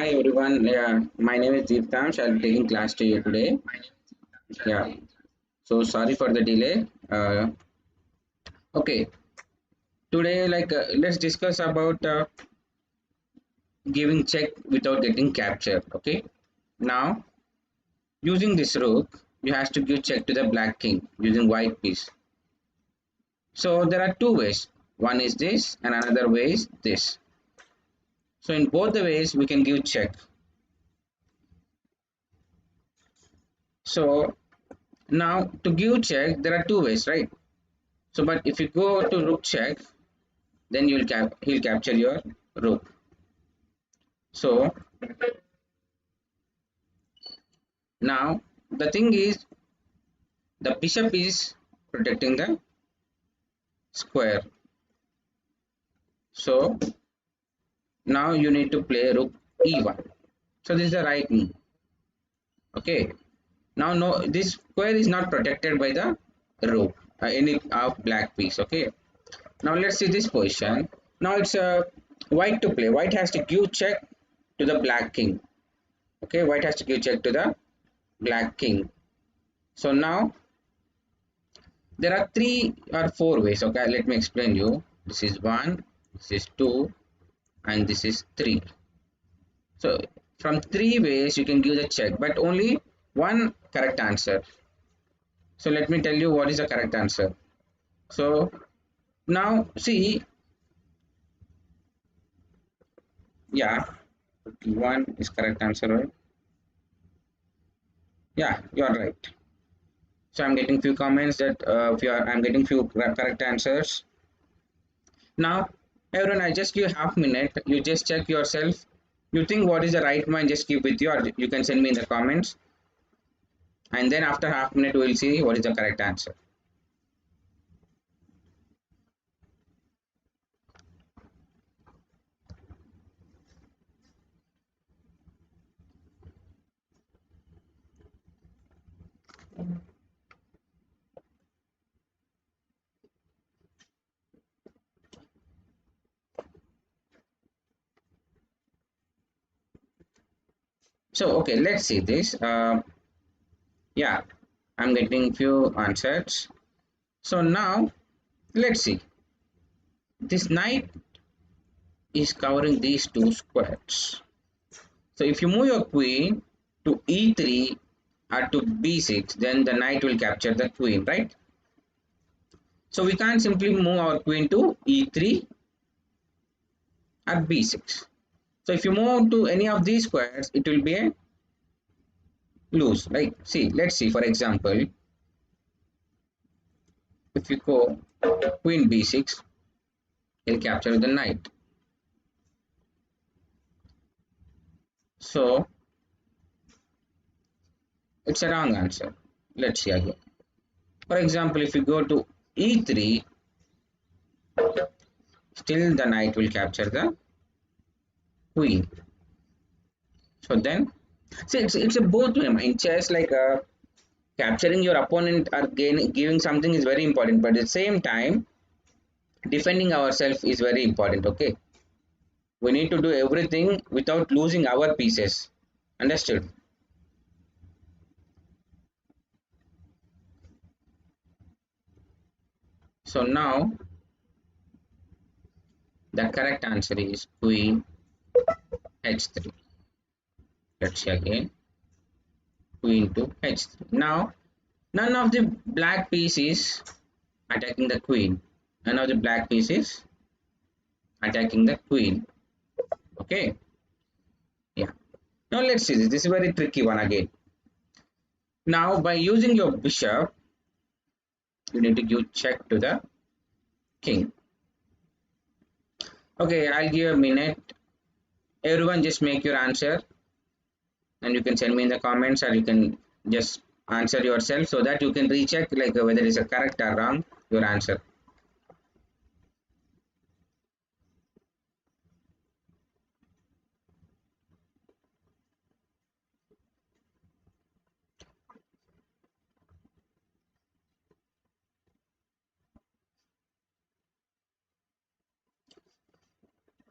Hi everyone. Yeah, my name is Deeptamsh. I'll be taking class to you today. Yeah. So sorry for the delay. Okay. Today, let's discuss about giving check without getting captured. Okay. Now, using this rook, you have to give check to the black king using white piece. So there are two ways. One is this, and another way is this. So in both the ways, we can give check. So now to give check, there are two ways, right? So, but if you go to rook check, then he'll capture your rook. So now the thing is the bishop is protecting the square. So now you need to play rook e1. So this is the right move. Okay. Now no, this square is not protected by the rook, any of black piece. Okay. Now let's see this position. Now it's white to play. White has to give check to the black king. Okay, white has to give check to the black king. So now there are three or four ways. Okay, let me explain you. This is one, this is two, and this is three. So from three ways you can give the check, but only one correct answer. So let me tell you what is the correct answer. So now see, yeah, one is correct answer, right? Yeah, you are right. So I'm getting few comments that I'm getting few correct answers. Now, everyone, I just give half minute. You just check yourself. You think what is the right one, just keep with you, or you can send me in the comments. And then after half minute, we'll see what is the correct answer. So, okay, let's see this. Yeah, I'm getting few answers. So now, let's see. This knight is covering these two squares. So if you move your queen to e3 or to b6, then the knight will capture the queen, right? So we can't simply move our queen to e3 or b6. So if you move to any of these squares, it will be a lose. Like, see, let's see, for example, if you go queen b6, he'll capture the knight. So it's a wrong answer. Let's see again. For example, if you go to e3, still the knight will capture the queen. So then, see, it's a both way in chess. Capturing your opponent or giving something is very important, but at the same time, defending ourselves is very important. Okay, we need to do everything without losing our pieces. Understood? So now the correct answer is queen h3. Let's see again, queen to h3. Now none of the black piece is attacking the queen. None of the black piece is attacking the queen. Okay, yeah. Now let's see this. This is a very tricky one again. Now by using your bishop, you need to give check to the king. Okay, I'll give a minute. Everyone just make your answer and you can send me in the comments, or you can just answer yourself so that you can recheck whether it's a correct or wrong your answer.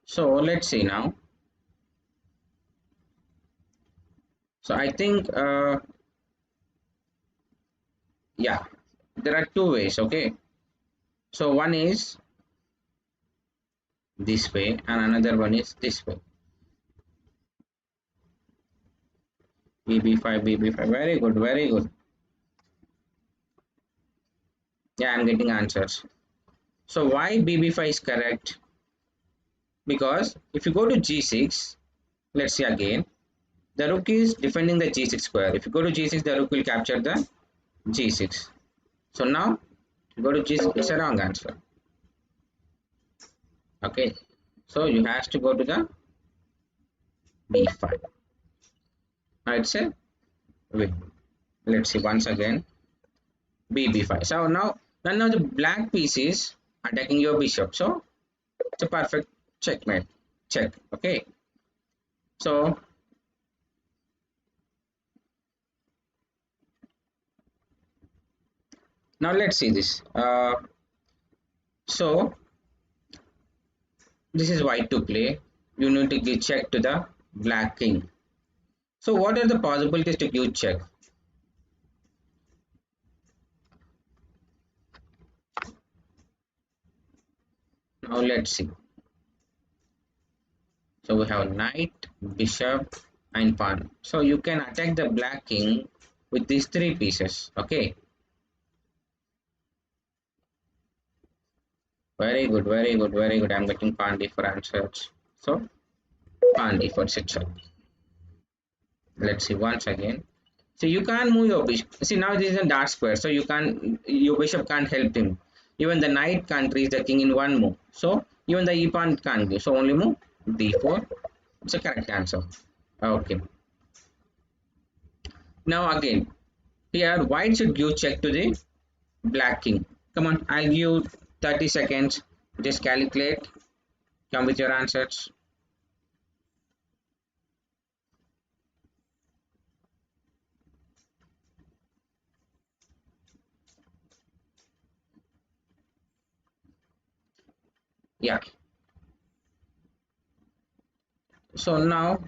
So let's see now. So I think yeah, there are two ways. Okay, so one is this way and another one is this way. bb5 bb5, very good, very good. Yeah, I'm getting answers. So why bb5 is correct? Because if you go to g6, let's see again, the rook is defending the g6 square. If you go to g6, the rook will capture the g6. So now you go to g6, it's a wrong answer. Okay, so you have to go to the b5. Now it's a win. Let's see once again, bb5. So now none of the black piece is attacking your bishop. So it's a perfect checkmate. Check. Okay. So now let's see this. So this is white to play. You need to give check to the black king. So what are the possibilities to give check? Now let's see. So we have knight, bishop, and pawn. So you can attack the black king with these three pieces. Okay. Very good, very good, very good. I'm getting pawn d4 answers. So pawn d4 sits up. Let's see once again. So you can't move your bishop. See, now this is a dark square, so you can't, your bishop can't help him. Even the knight can't reach the king in one move. So even the e pawn can't give. So only move d4. It's a correct answer. Okay. Now again, here white should give check to the black king. Come on, I'll give 30 seconds. Just calculate. Come with your answers. Yeah. So now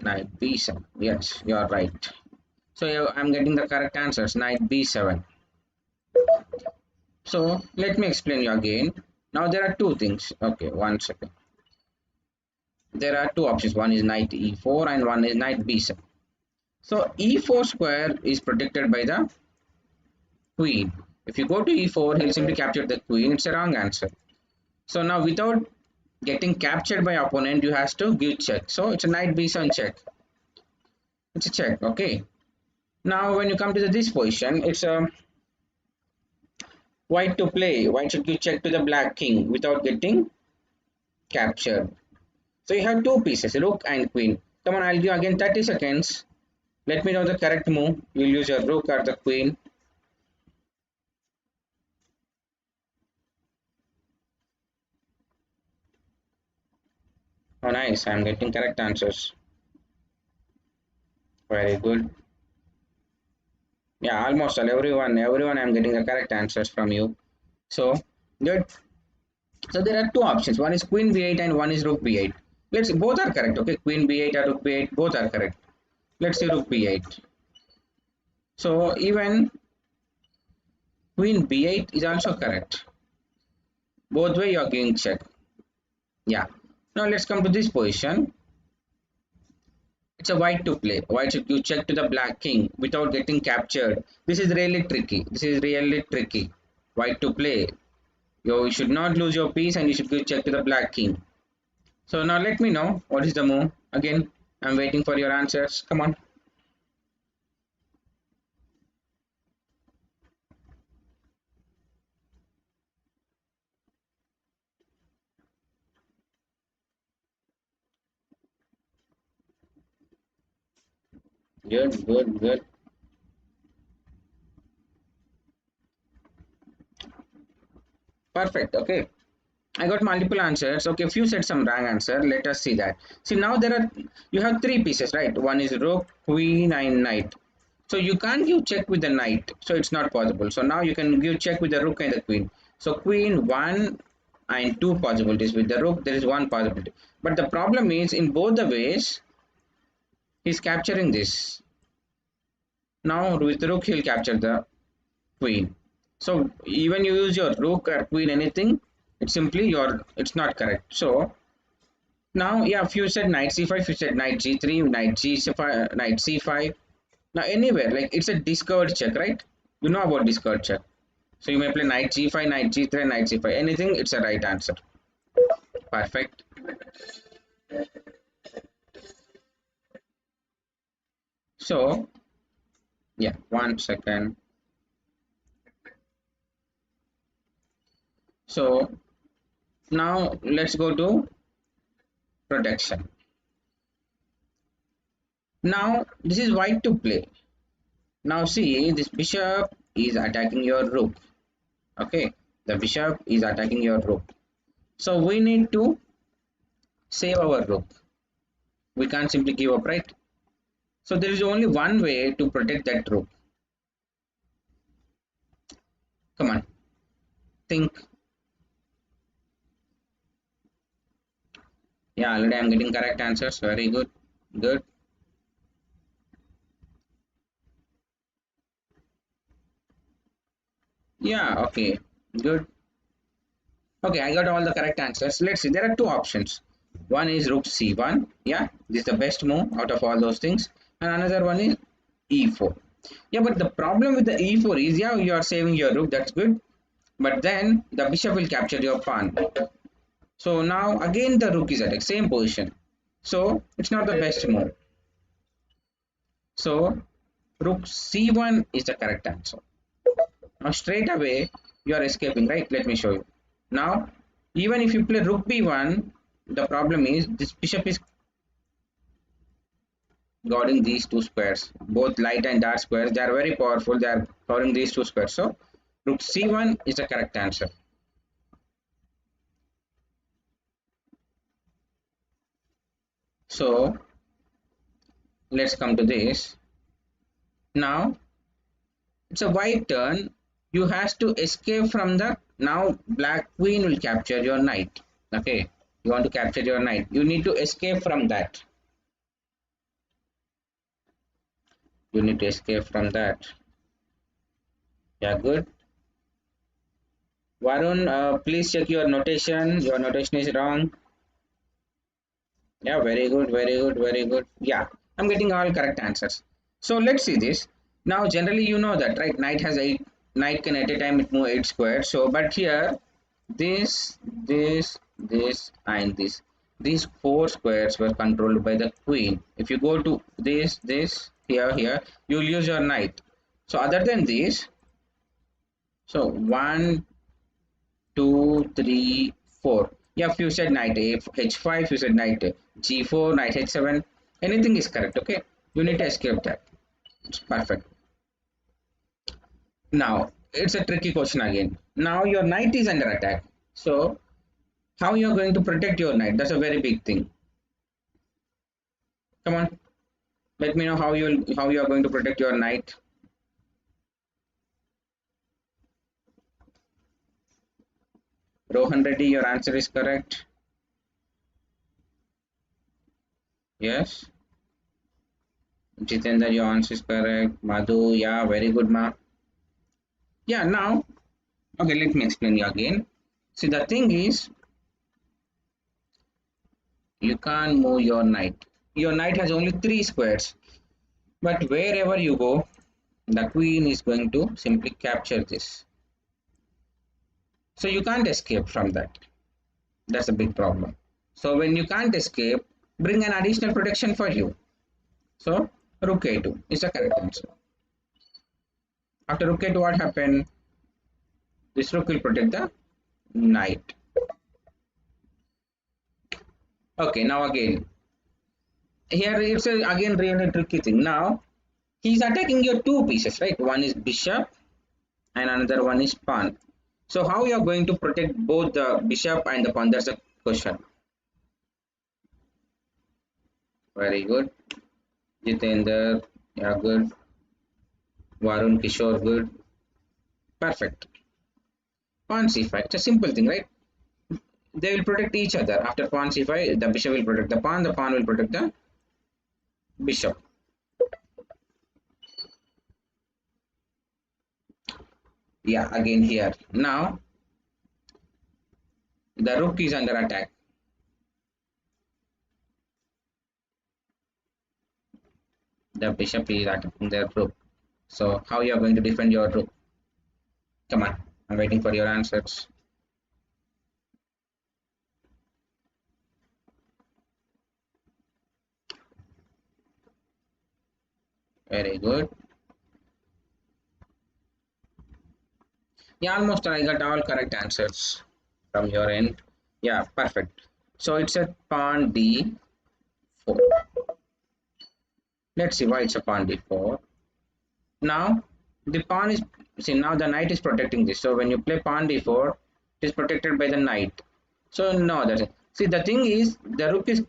knight b7. Yes, you are right. So I'm getting the correct answers. Knight b7. So let me explain you again. Now there are two things. Okay, one second. There are two options. One is knight e4 and one is knight b7. So e4 square is protected by the queen. If you go to e4, he'll simply capture the queen. It's a wrong answer. So now without getting captured by opponent, you have to give check. So it's a knight b7 check. It's a check. Okay. Now when you come to this position, it's a white to play. White should give check to the black king without getting captured. So you have two pieces, rook and queen. Come on, I'll give again 30 seconds. Let me know the correct move. You'll use your rook or the queen. Oh, nice. I'm getting correct answers. Very good. Yeah, almost all. Everyone I'm getting the correct answers from you. So, good. So there are two options. One is queen b8 and one is rook b8. Let's see, both are correct. Okay, queen b8 or rook b8, both are correct. Let's see rook b8. So even queen b8 is also correct. Both way you are giving check. Yeah. Now let's come to this position. It's a white to play. White should give check to the black king without getting captured. This is really tricky. This is really tricky. White to play. You should not lose your piece and you should give check to the black king. So now let me know what is the move. Again, I'm waiting for your answers. Come on. Good, good, good. Perfect. Okay. I got multiple answers. Okay, few said some wrong answer. Let us see that. See, now there are, you have three pieces, right? One is rook, queen, and knight. So you can't give check with the knight. So it's not possible. So now you can give check with the rook and the queen. So queen, one and two possibilities. With the rook, there is one possibility. But the problem is in both the ways, He's capturing this. Now with rook he'll capture the queen. So even you use your rook or queen anything, it's simply it's not correct. So now yeah, if you said knight c5, if you said knight g3, knight g5, knight c5. Now anywhere like it's a discovered check, right? You know about discovered check. So you may play knight g5, knight g3, knight c5. Anything, it's a right answer. Perfect. So yeah, 1 second. So now let's go to protection. Now this is white to play. Now see, this bishop is attacking your rook. Okay, the bishop is attacking your rook. So we need to save our rook. We can't simply give up, right? So there is only one way to protect that rook. Come on, think. Yeah, already I'm getting correct answers. Very good. Good. Yeah, okay. Good. Okay, I got all the correct answers. Let's see. There are two options. One is rook c1. Yeah, this is the best move out of all those things. And another one is e4. Yeah, but the problem with the e4 is, yeah, you are saving your rook. That's good. But then the bishop will capture your pawn. So now again the rook is at the same position. So it's not the best move. So rook c1 is the correct answer. Now straight away you are escaping, right? Let me show you. Now even if you play rook b1, the problem is this bishop is guarding these two squares. Both light and dark squares, they are very powerful. They are covering these two squares. So rook c1 is the correct answer. So let's come to this. Now it's a white turn. You has to escape from the, now black queen will capture your knight. Okay, you want to capture your knight, you need to escape from that. You need to escape from that. Yeah, good. Varun, please check your notation. Your notation is wrong. Yeah, very good, very good, very good. Yeah, I'm getting all correct answers. So let's see this. Now generally you know that, right? Knight has 8, knight can at a time it move 8 squares. So but here this and this, these 4 squares were controlled by the queen. If you go to this here, you will use your knight. So other than this, so 1 2 3 4. Yeah, if you said knight h5, you said knight g4, knight h7, anything is correct. Okay, you need to escape that. It's perfect. Now it's a tricky question again. Now your knight is under attack. So how you are going to protect your knight? That's a very big thing. Come on, let me know how you are going to protect your knight. Rohan Reddy, your answer is correct. Yes. Jitendra, your answer is correct. Madhu, yeah, very good, ma. Yeah, now, okay, let me explain you again. See, the thing is, you can't move your knight. Your knight has only 3 squares. But wherever you go, the queen is going to simply capture this. So you can't escape from that. That's a big problem. So when you can't escape, bring an additional protection for you. So rook a2 is the correct answer. After rook a2, what happened? This rook will protect the knight. Okay, now again, here it's again really tricky thing. Now he's attacking your two pieces, right? One is bishop and another one is pawn. So how you are going to protect both the bishop and the pawn? That's the question. Very good. Jitendra, yeah, good. Varun Kishore, good. Perfect. Pawn c5, it's a simple thing, right? They will protect each other. After pawn c5, the bishop will protect the pawn will protect the bishop. Yeah, again here. Now the rook is under attack. The bishop is attacking the rook. So how you are going to defend your rook? Come on, I'm waiting for your answers. Very good. Yeah, almost I got all correct answers from your end. Yeah, perfect. So it's a pawn d4. Let's see why it's a pawn d4. Now the pawn is, see, now the knight is protecting this. So when you play pawn d4, it is protected by the knight. So no, that's it. See, the thing is the rook is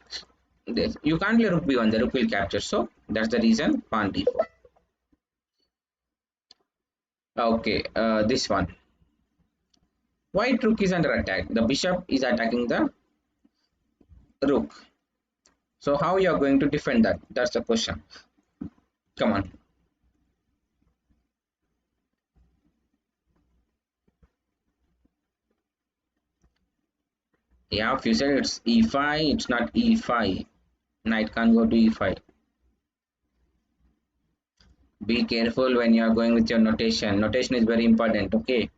this. You can't play rook b1. The rook will capture. So that's the reason pawn d4. Okay, this one. White rook is under attack. The bishop is attacking the rook. So how you are going to defend that? That's the question. Come on. Yeah, if you said it's e5, it's not e5. Knight can't go to e5. Be careful when you are going with your notation. Notation is very important. Okay.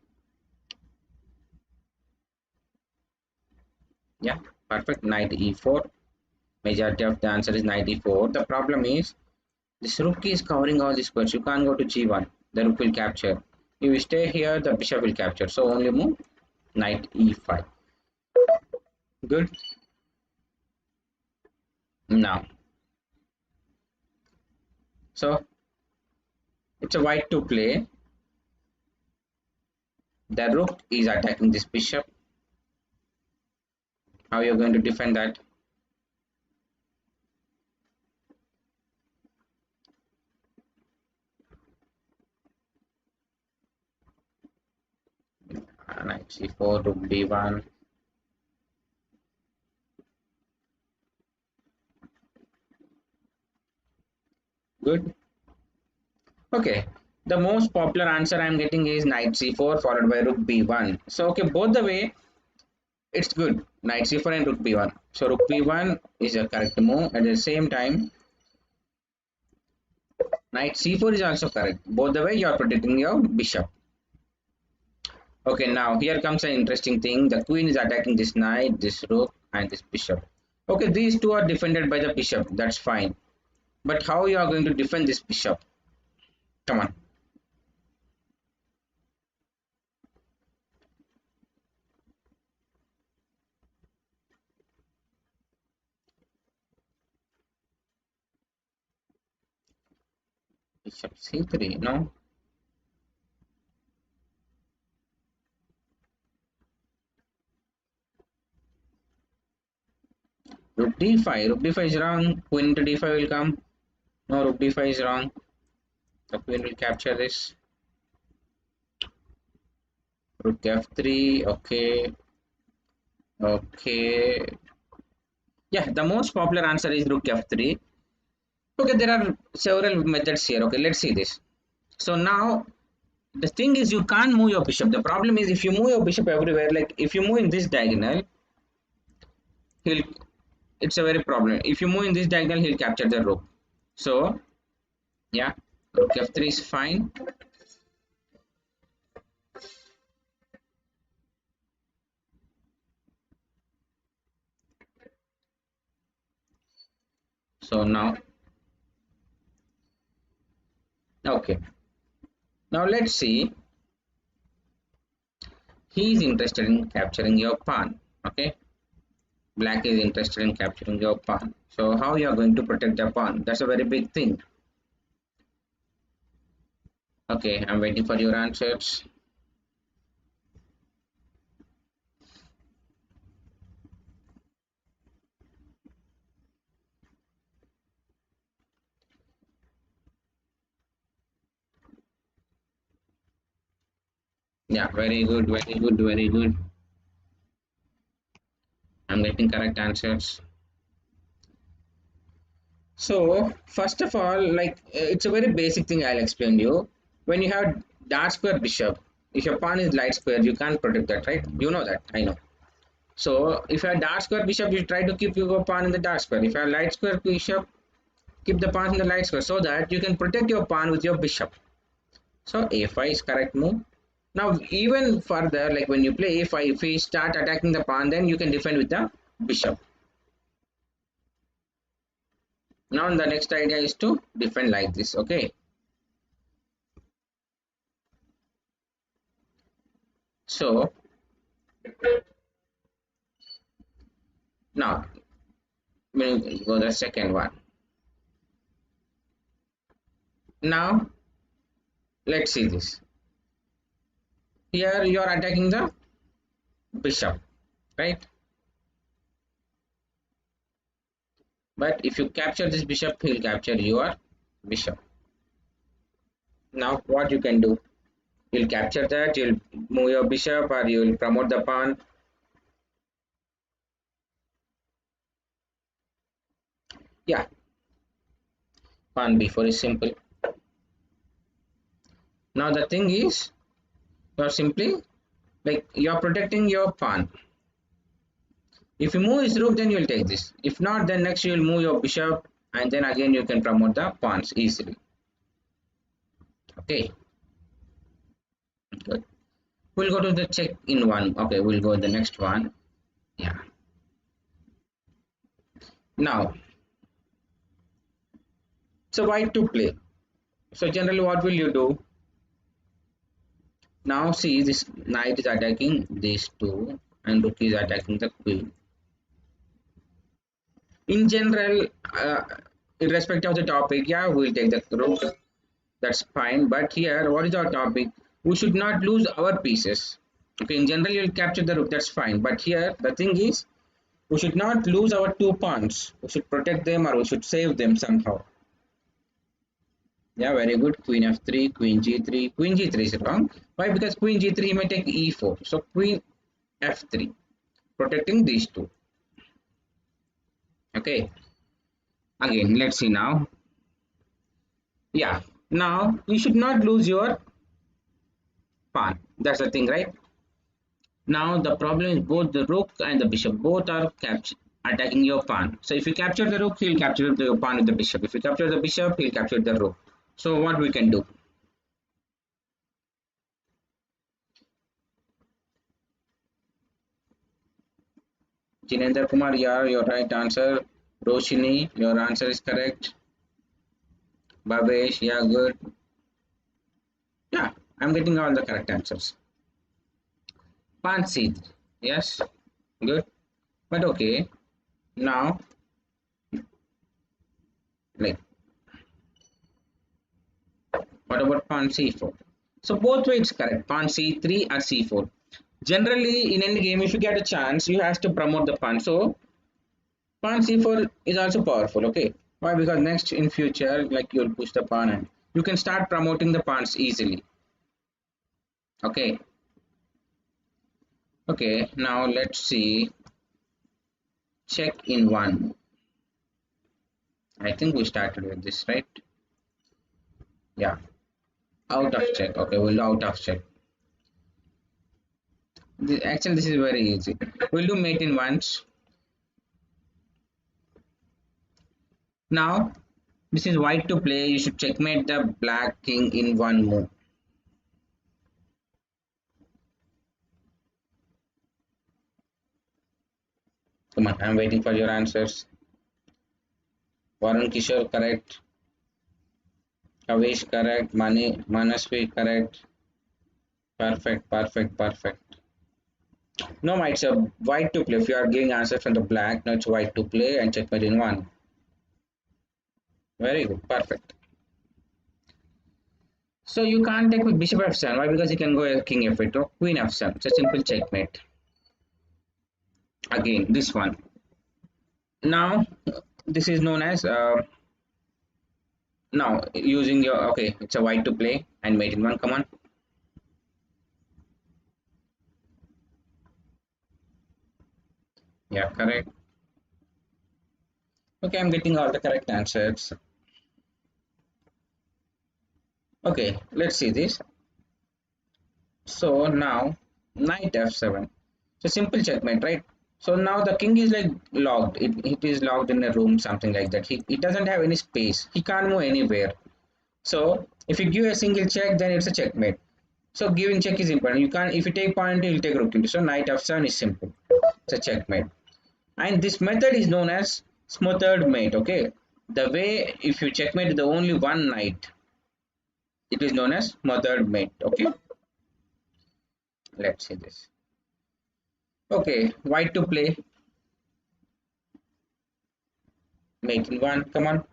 Yeah, perfect. Knight e4. Majority of the answer is knight e4. The problem is this rook is covering all these squares. You can't go to g1. The rook will capture. If you stay here, the bishop will capture. So only move knight e5. Good. Now, so it's a white to play. The rook is attacking this bishop. How you're going to defend that? Knight c4, rook b1. Good. Okay. The most popular answer I'm getting is knight c4 followed by rook b1. So okay, both the way it's good. Knight c4 and rook b1. So rook b1 is a correct move. At the same time, knight c4 is also correct. Both the way you are protecting your bishop. Okay, now here comes an interesting thing. The queen is attacking this knight, this rook, and this bishop. Okay, these two are defended by the bishop. That's fine. But how you are going to defend this bishop? Come on. Bishop c3, no? Rook d5. Rook d5 is wrong. Queen to d5 will come. No, rook d5 is wrong. The queen will capture this. Rook f3. Okay. Okay. Yeah, the most popular answer is rook f3. Okay, there are several methods here. Okay, let's see this. So now the thing is you can't move your bishop. The problem is if you move your bishop everywhere, like if you move in this diagonal, he'll, it's a very problem. If you move in this diagonal, he'll capture the rook. So yeah, rook f3 is fine. So now, okay, now let's see. He is interested in capturing your pawn. Okay, black is interested in capturing your pawn. So how you are going to protect the pawn? That's a very big thing. Okay, I'm waiting for your answers. Yeah, very good, very good, very good. I'm getting correct answers. So first of all, like it's a very basic thing, I'll explain you. When you have dark square bishop, if your pawn is light square, you can't protect that, right? You know that, I know. So if you have dark square bishop, you try to keep your pawn in the dark square. If you have light square bishop, keep the pawn in the light square so that you can protect your pawn with your bishop. So a5 is correct move. Now even further, like when you play a5, if we start attacking the pawn, then you can defend with the bishop. Now the next idea is to defend like this. Okay, so now we'll go the second one. Now let's see this. Here you are attacking the bishop, right? But if you capture this bishop, he will capture your bishop. Now what you can do? You'll capture that, you'll move your bishop, or you'll promote the pawn. Yeah, pawn b4 is simple. Now the thing is, you're simply like you're protecting your pawn. If you move his rook, then you'll take this. If not, then next you'll move your bishop, and then again you can promote the pawns easily. Okay, good. We'll go to the check in one. Okay, we'll go to the next one. Yeah. Now, so white to play. So generally, what will you do? Now see, this knight is attacking these two, and rook is attacking the queen. In general, irrespective of the topic, yeah, we'll take the rook. That's fine. But here, what is our topic? We should not lose our pieces. Okay, in general, you'll capture the rook. That's fine. But here, the thing is, we should not lose our two pawns. We should protect them, or we should save them somehow. Yeah, very good. Queen f3, queen g3. Queen g3 is wrong. Why? Because queen g3 he may take e4. So queen f3, protecting these two. Okay. Again, let's see now. Yeah. Now you should not lose your pawn. That's the thing, right? Now the problem is both the rook and the bishop both are attacking your pawn. So if you capture the rook, he'll capture the pawn with the bishop. If you capture the bishop, he'll capture the rook. So what we can do? Jinendra Kumar, yeah, your right answer. Roshini, your answer is correct. Babesh, yeah, good. Yeah, I'm getting all the correct answers. Pansit, yes, good. But okay, now, like, what about pawn c4? So both ways correct, pawn c3 or c4. Generally, in any game, if you get a chance, you have to promote the pawn. So pawn c4 is also powerful. Okay, why? Because next in future, like you'll push the pawn and you can start promoting the pawns easily. Okay, okay. Now let's see. Check in one. I think we started with this, right? Yeah. Out of check. Okay, we'll do out of check. Actually, this is very easy. We'll do mate in once. Now, this is white to play. You should checkmate the black king in one move. Come on, I'm waiting for your answers. Varun Kishore, correct. Kavish, correct. Manasvi, correct. Perfect, perfect, perfect. No, it's a white to play. If you are giving answer from the black, no, it's white to play and checkmate in one. Very good, perfect. So you can't take with bishop f7. Why? Because you can go king f8 or queen f7. It's a simple checkmate. Again, this one. Now, this is known as now using your okay. It's a white to play and mate in one. Come on. Yeah, correct. Okay, I'm getting all the correct answers. Okay, let's see this. So now knight f7. So simple checkmate, right? So now the king is like locked. It is locked in a room, something like that. It doesn't have any space. He can't move anywhere. So if you give a single check, then it's a checkmate. So giving check is important. You can't, if you take point, you'll take rook into. So knight f7 is simple. It's a checkmate. And this method is known as smothered mate. Okay. The way if you checkmate the only one knight, it is known as smothered mate. Okay. Let's see this. Okay, white to play. Mate in one. Come on.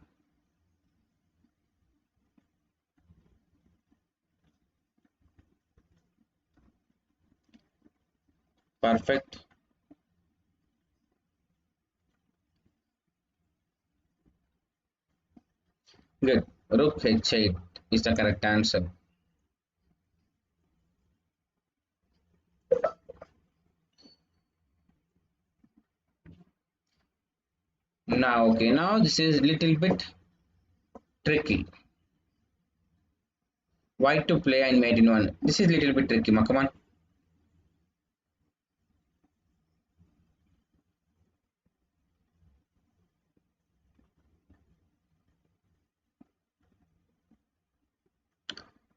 Perfect. Good. Rook h8 is the correct answer. Now, okay, now this is little bit tricky. White to play and mate in one. This is little bit tricky. Come on.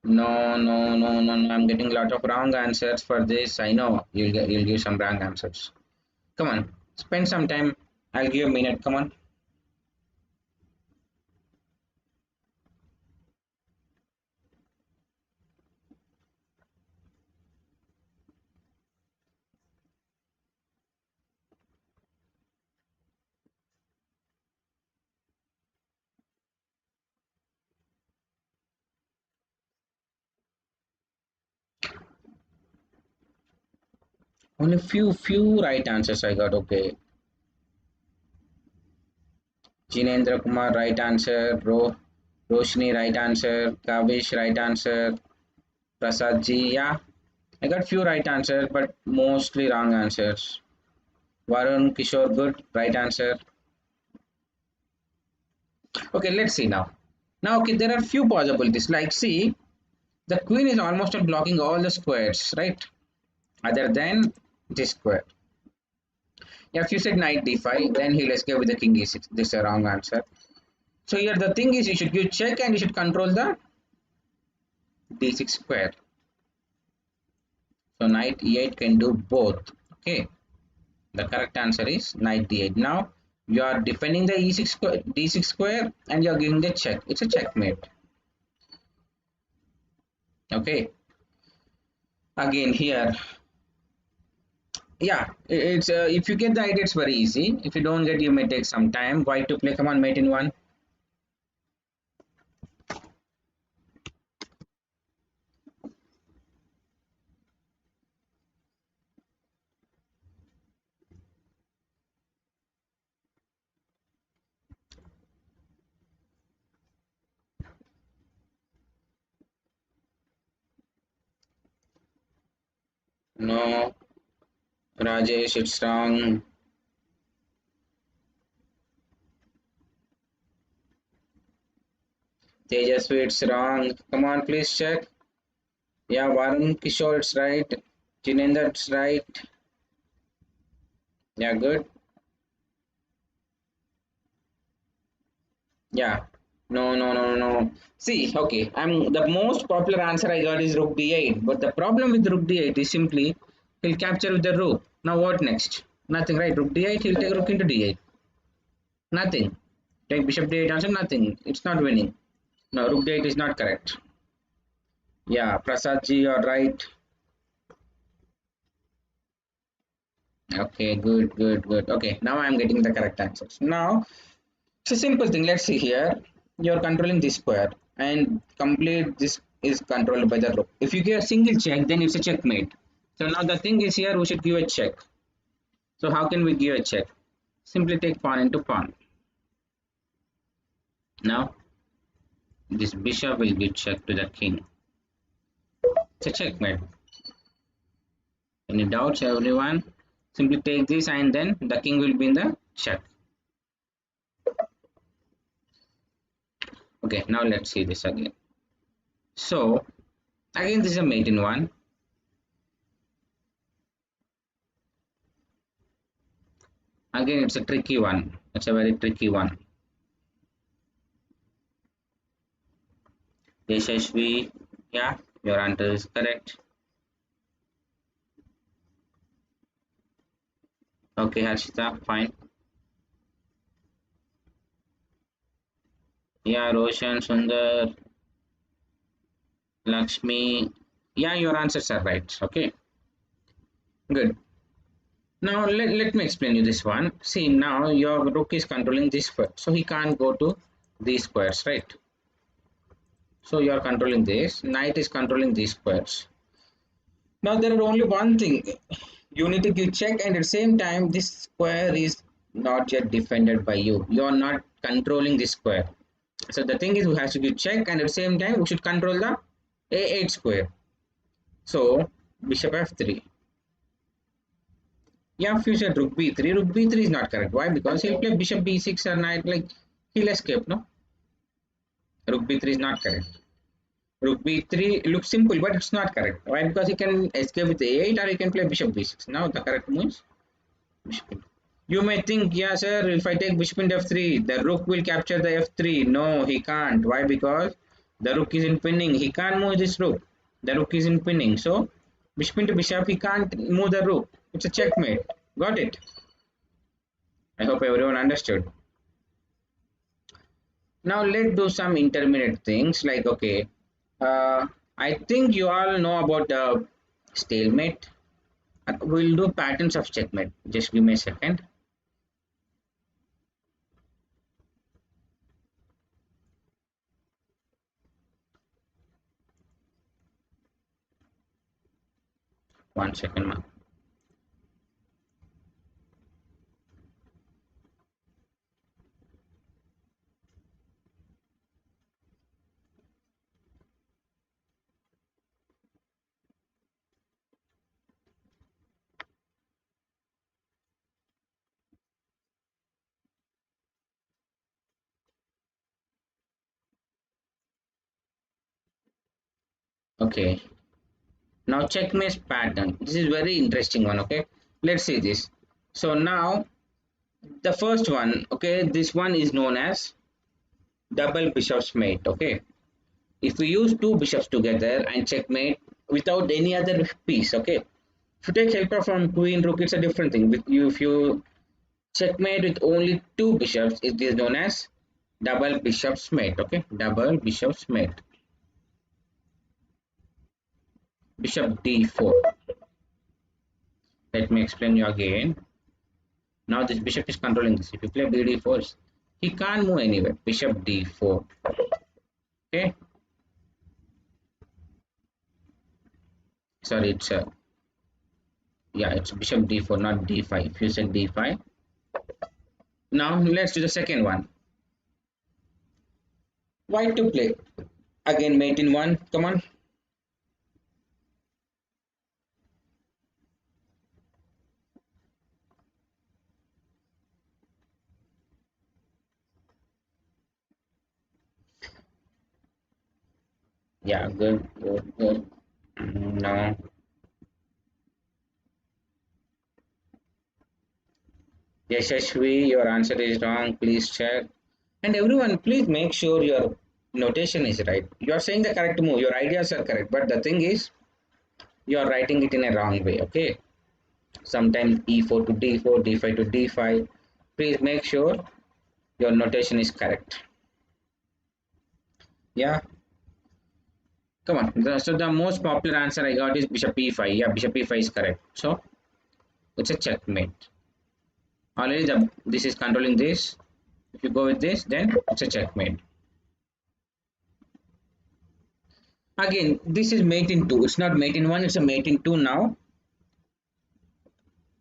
No, no, no, no, no. I'm getting a lot of wrong answers for this. I know you'll give some wrong answers. Come on. Spend some time. I'll give you a minute. Come on. Only few right answers I got. Okay. Jinendra Kumar, right answer. Roshni, right answer. Kavish, right answer. Prasad ji, yeah. I got few right answers, but mostly wrong answers. Varun, Kishore, good, right answer. Okay, let's see now. Now, okay, there are few possibilities. Like, see, the queen is almost blocking all the squares, right? Other than this square. Yeah, if you said knight d5, then he'll escape with the king e6. This is a wrong answer. So here the thing is you should give check and you should control the d6 square. So knight e8 can do both. Okay. The correct answer is knight d8. Now you are defending the e6 square, d6 square and you are giving the check. It's a checkmate. Okay. Again here, yeah, it's if you get the idea, it's very easy. If you don't get, you may take some time. White to play. Come on, mate in one. No, Rajesh, it's wrong. Tejasvi, it's wrong. Come on, please check. Yeah, Varun Kishore, it's right. Jinendra, it's right. Yeah, good. Yeah. No, no, no, no. See, okay. I'm the most popular answer I got is rook d8. But the problem with rook d8 is simply he'll capture with the rook. Now what next? Nothing, right? Rook d8, he'll take rook into d8. Nothing. Take bishop d8 answer, nothing. It's not winning. No, rook d8 is not correct. Yeah, Prasad ji, you're right. Okay, good, good, good. Okay, now I'm getting the correct answers. Now, it's a simple thing. Let's see here. You're controlling this square and complete this is controlled by the rook. If you give a single check, then it's a checkmate. So now the thing is here, we should give a check. So how can we give a check? Simply take pawn into pawn. Now, this bishop will give check to the king. It's a checkmate. Any doubts, everyone? Simply take this and then the king will be in the check. Okay, now let's see this again. So again, this is a mate in one. Again, it's a tricky one. It's a very tricky one. Yashashvi, yeah, your answer is correct. Okay, Harshita, fine. Yeah, Roshan, Sundar, Lakshmi. Yeah, your answers are right. Okay, good. Now let me explain you this one. See, now your rook is controlling this square, so he can't go to these squares, right? So you are controlling this. Knight is controlling these squares. Now there is only one thing. You need to give check, and at the same time, this square is not yet defended by you. You are not controlling this square. So the thing is, we have to give check, and at the same time, we should control the a8 square. So bishop f3. Yeah, if you said rook b3, rook b3 is not correct. Why? Because he'll play bishop b6 or knight, like he'll escape, no? Rook b3 is not correct. Rook b3 looks simple, but it's not correct. Why? Because he can escape with a8 or he can play bishop b6. Now the correct move is bishop. You may think, yeah, sir, if I take bishop into f3, the rook will capture the f3. No, he can't. Why? Because the rook is in pinning. He can't move this rook. The rook is in pinning. So, bishop into bishop, he can't move the rook. It's a checkmate. Got it? I hope everyone understood. Now, let's do some intermediate things like, okay, I think you all know about stalemate. We'll do patterns of checkmate. Just give me a second. One second, ma. Okay. Now checkmate pattern. This is very interesting one. Okay. Let's see this. So now the first one. Okay. This one is known as double bishop's mate. Okay. If we use two bishops together and checkmate without any other piece. Okay. If you take helper from queen rook, it's a different thing. With you, if you checkmate with only two bishops, it is known as double bishop's mate. Okay. Double bishop's mate. Bishop d4. Let me explain you again. Now this bishop is controlling this. If you play bd4, he can't move anywhere. Bishop d4. Okay. Sorry, it's yeah, it's bishop d4, not d5. If you said d5. Now let's do the second one. White to play. Again, mate in one. Come on. Yeah, good, good, good. No. Yashashvi, your answer is wrong. Please check. And everyone, please make sure your notation is right. You are saying the correct move. Your ideas are correct. But the thing is, you are writing it in a wrong way. Okay. Sometimes e4 to d4, d5 to d5. Please make sure your notation is correct. Yeah, come on. So the most popular answer I got is bishop e5. Yeah, bishop e5 is correct. So it's a checkmate. Already this is controlling this. If you go with this, then it's a checkmate. Again, this is mate in two. It's not mate in one. It's a mate in two now.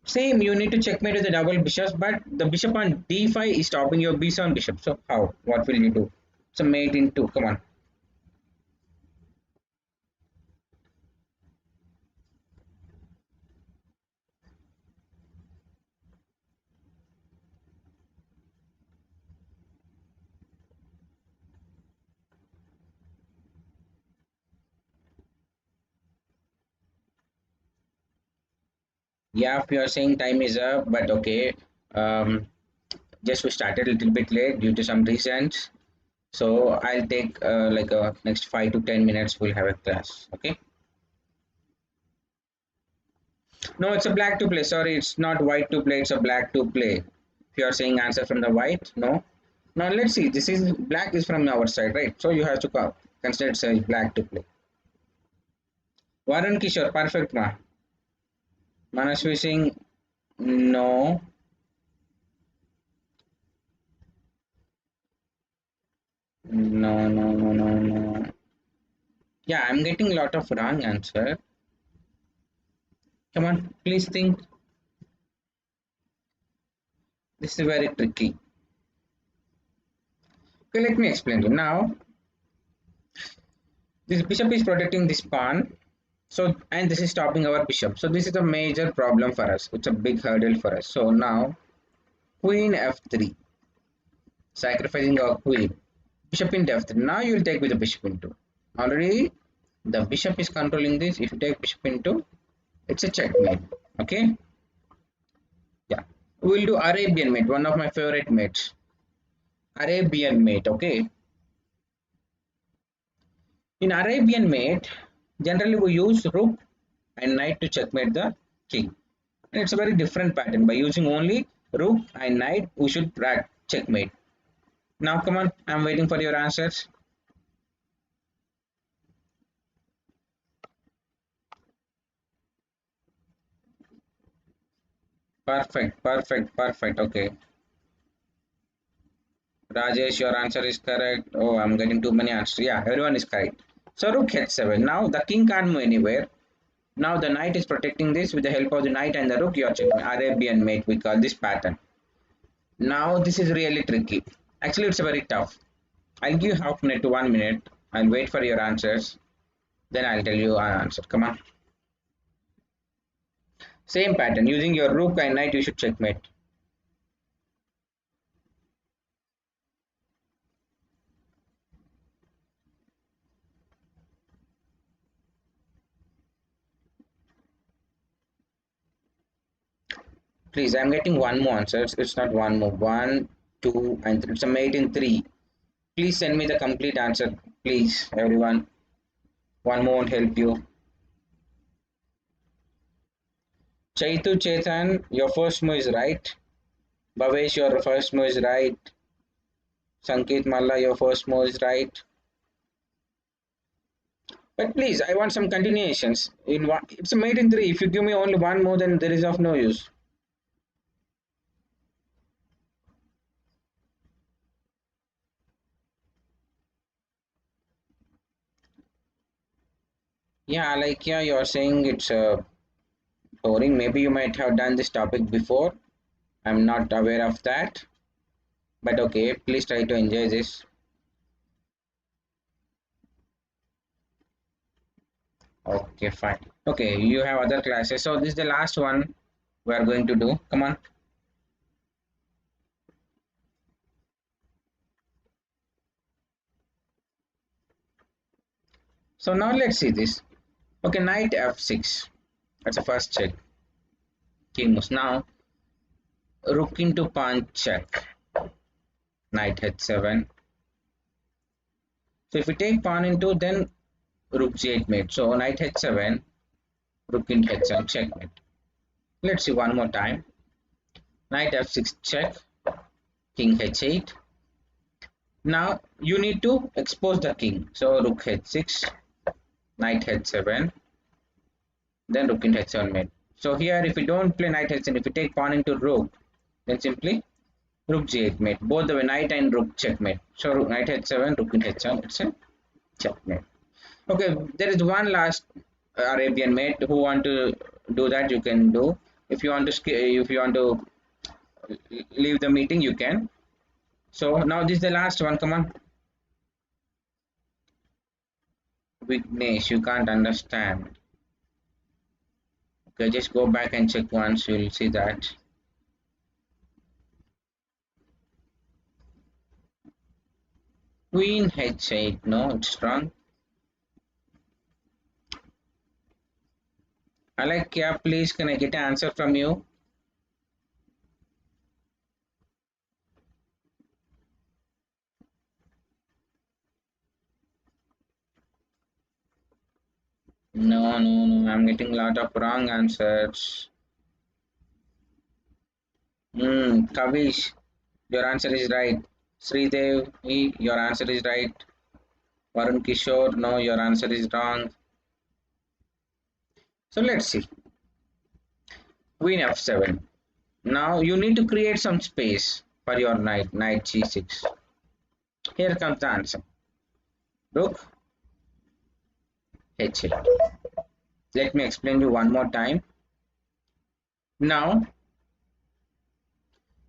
Same, you need to checkmate with the double bishops, but the bishop on d5 is stopping your b7 bishop. So how? What will you do? It's a mate in two. Come on. Yeah, if you are saying time is up, but okay. Um, just we started a little bit late due to some reasons. So I'll take like next 5 to 10 minutes. We'll have a class. Okay. No, it's a black to play. Sorry, it's not white to play. It's a black to play. If you are saying answer from the white, no. Now let's see. This is black is from our side, right? So you have to consider it's a black to play. Varun Kishore, perfect ma. Manashwi Singh, no. No, no, no, no, no. Yeah, I'm getting a lot of wrong answer. Come on, please think. This is very tricky. Okay, let me explain to you. Now, this bishop is protecting this pawn. So, and this is stopping our bishop. So, this is a major problem for us. It's a big hurdle for us. So, now, queen f3, sacrificing our queen. Bishop into f3. Now, you will take with the bishop into. Already, the bishop is controlling this. If you take bishop into, it's a checkmate. Okay. Yeah. We'll do Arabian mate, one of my favorite mates. Arabian mate. Okay. In Arabian mate, generally we use rook and knight to checkmate the king. And it's a very different pattern. By using only rook and knight, we should checkmate. Now, come on, I'm waiting for your answers. Perfect, perfect, perfect. Okay. Rajesh, your answer is correct. Oh, I'm getting too many answers. Yeah, everyone is correct. So, rook h7. Now, the king can't move anywhere. Now, the knight is protecting this with the help of the knight and the rook. You are checking. Arabian mate, we call this pattern. Now, this is really tricky. Actually, it's very tough. I'll give you half minute to 1 minute. I'll wait for your answers. Then I'll tell you an answer. Come on. Same pattern. Using your rook and knight, you should checkmate. Please, I'm getting one more answer. It's not one more. One, two, and it's a mate in three. Please send me the complete answer. Please, everyone. One more won't help you. Chaitu Chetan, your first move is right. Bhavesh, your first move is right. Sankit Malla, your first move is right. But please, I want some continuations. In one, it's a mate in three. If you give me only one more, then there is of no use. Yeah, like yeah, you're saying it's boring. Maybe you might have done this topic before. I'm not aware of that. But okay, please try to enjoy this. Okay, fine. Okay, you have other classes. So this is the last one we are going to do. Come on. So now let's see this. Okay, knight f6. That's the first check. King moves. Now rook into pawn check. Knight h7. So if we take pawn into, then rook g8 mate. So knight h7, rook into h7 checkmate. Let's see one more time. Knight f6 check, king h8. Now you need to expose the king. So rook h6, knight h7, then rook into h7 mate. So here if we don't play knight h7, if we take pawn into rook, then simply rook g8 mate. Both the way knight and rook checkmate. So knight h7, rook into h7, it's a checkmate. Okay, there is one last Arabian mate who want to do that. You can do. If you want to if you want to leave the meeting, you can. So now this is the last one. Come on, Vignesh, you can't understand. Okay, just go back and check once. You'll see that. Queen h8. No, it's wrong. Alek, please, can I get an answer from you? No, no, no. I'm getting a lot of wrong answers. Kavish, your answer is right. Sridev, your answer is right. Varun Kishore, no, your answer is wrong. So let's see. Queen f7. Now you need to create some space for your knight, knight g6. Here comes the answer. Rook h8. Let me explain you one more time. Now,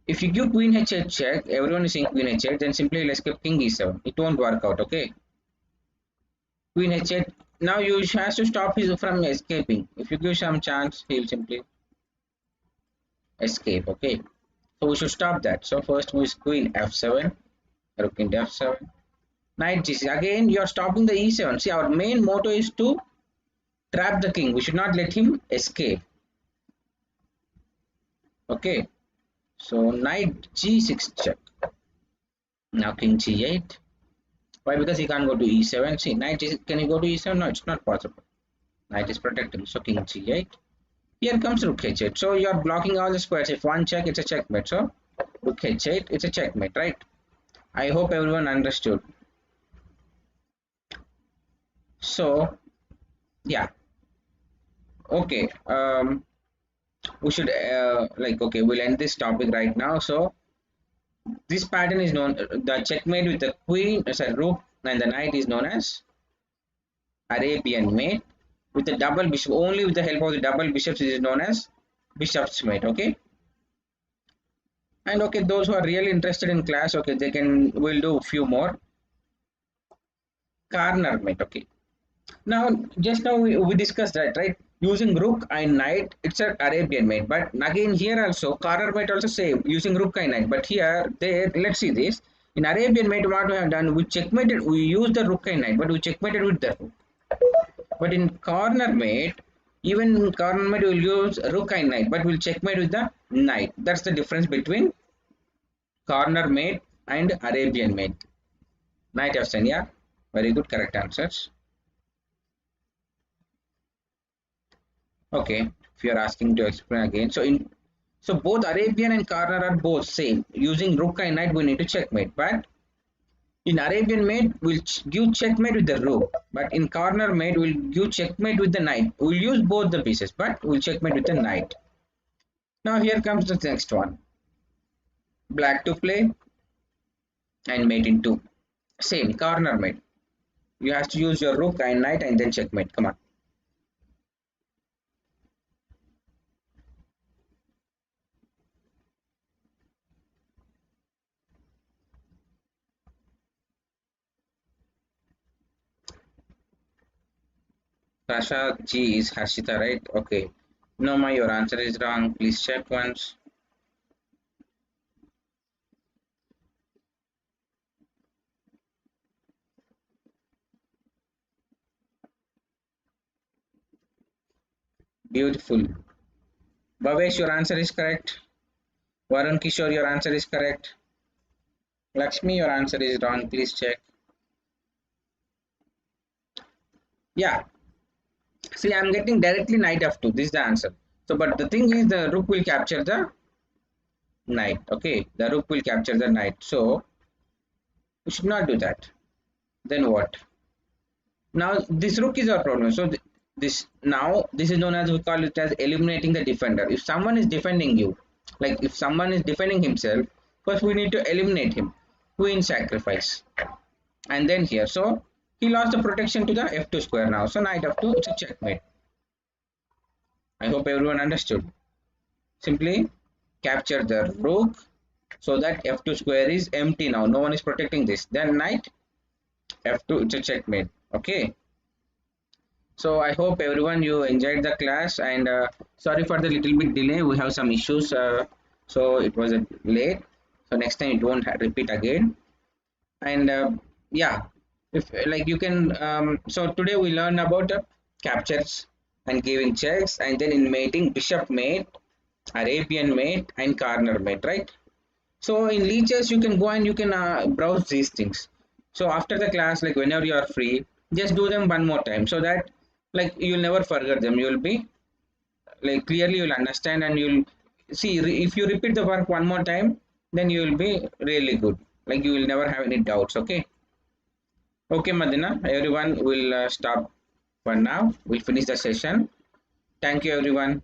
if you give queen h8 check, everyone is saying queen h8, then simply let's escape king e7. It won't work out, okay? Queen h8. Now you has to stop his from escaping. If you give some chance, he'll simply escape, okay? So we should stop that. So first we queen f7, rook into f7, knight g6. Again, you are stopping the e7. See, our main motto is to trap the king. We should not let him escape. Okay. So knight g6 check. Now king g8. Why? Because he can't go to e7. See, knight g6. Can he go to e7? No, it's not possible. Knight is protected. So king g8. Here comes rook h8. So you are blocking all the squares. If one check, it's a checkmate. So rook h8, it's a checkmate, right? I hope everyone understood. So yeah, okay. We should okay. We'll end this topic right now. So this pattern is known. The checkmate with the queen, sorry, rook and the knight is known as Arabian mate. With the double bishop, only with the help of the double bishops, it is known as bishop's mate. Okay. And okay, those who are really interested in class, okay, they can. We'll do a few more. Corner mate. Okay. Now, just now we discussed that, right? Using rook and knight, it's an Arabian mate. But again, here also, corner mate also same, using rook and knight. But here, there, let's see this. In Arabian mate, what we have done, we checkmated, we use the rook and knight, but we checkmated with the rook. But in corner mate, even in corner mate, we'll use rook and knight, but we'll checkmate with the knight. That's the difference between corner mate and Arabian mate. Knight f7, yeah. Very good, correct answers. Okay, if you are asking to explain again, so both Arabian and corner are both same. Using rook and knight, we need to checkmate. But in Arabian mate, we'll give checkmate with the rook. But in corner mate, we'll give checkmate with the knight. We'll use both the pieces, but we'll checkmate with the knight. Now here comes the next one. Black to play and mate in two. Same corner mate. You have to use your rook and knight and then checkmate. Come on. Rasha G is Harshita, right? Okay. No, my your answer is wrong. Please check once. Beautiful. Bhavesh, your answer is correct. Varun Kishore, your answer is correct. Lakshmi, your answer is wrong. Please check. Yeah. See, I'm getting directly knight f2. This is the answer. So, but the thing is, the rook will capture the knight. Okay, the rook will capture the knight. So, we should not do that. Then what? Now, this rook is our problem. So, this is known as, we call it as eliminating the defender. If someone is defending you, like if someone is defending himself, first we need to eliminate him. Queen sacrifice. And then here, so he lost the protection to the f2 square now. So knight f2, it's a checkmate. I hope everyone understood. Simply capture the rook so that f2 square is empty now. No one is protecting this. Then knight f2, it's a checkmate. Okay. So I hope everyone you enjoyed the class, and sorry for the little bit delay. We have some issues, so it was late. So next time it won't repeat again. And yeah, if like you can. So today we learn about captures and giving checks, and then in mating bishop mate, Arabian mate, and corner mate, right? So in leeches, you can go and you can browse these things. So after the class, like whenever you are free, just do them one more time so that like you'll never forget them. You'll be like clearly you'll understand and you'll see if you repeat the work one more time, then you will be really good. Like you will never have any doubts. Okay. Okay, Madina. Everyone will stop for now. We'll finish the session. Thank you, everyone.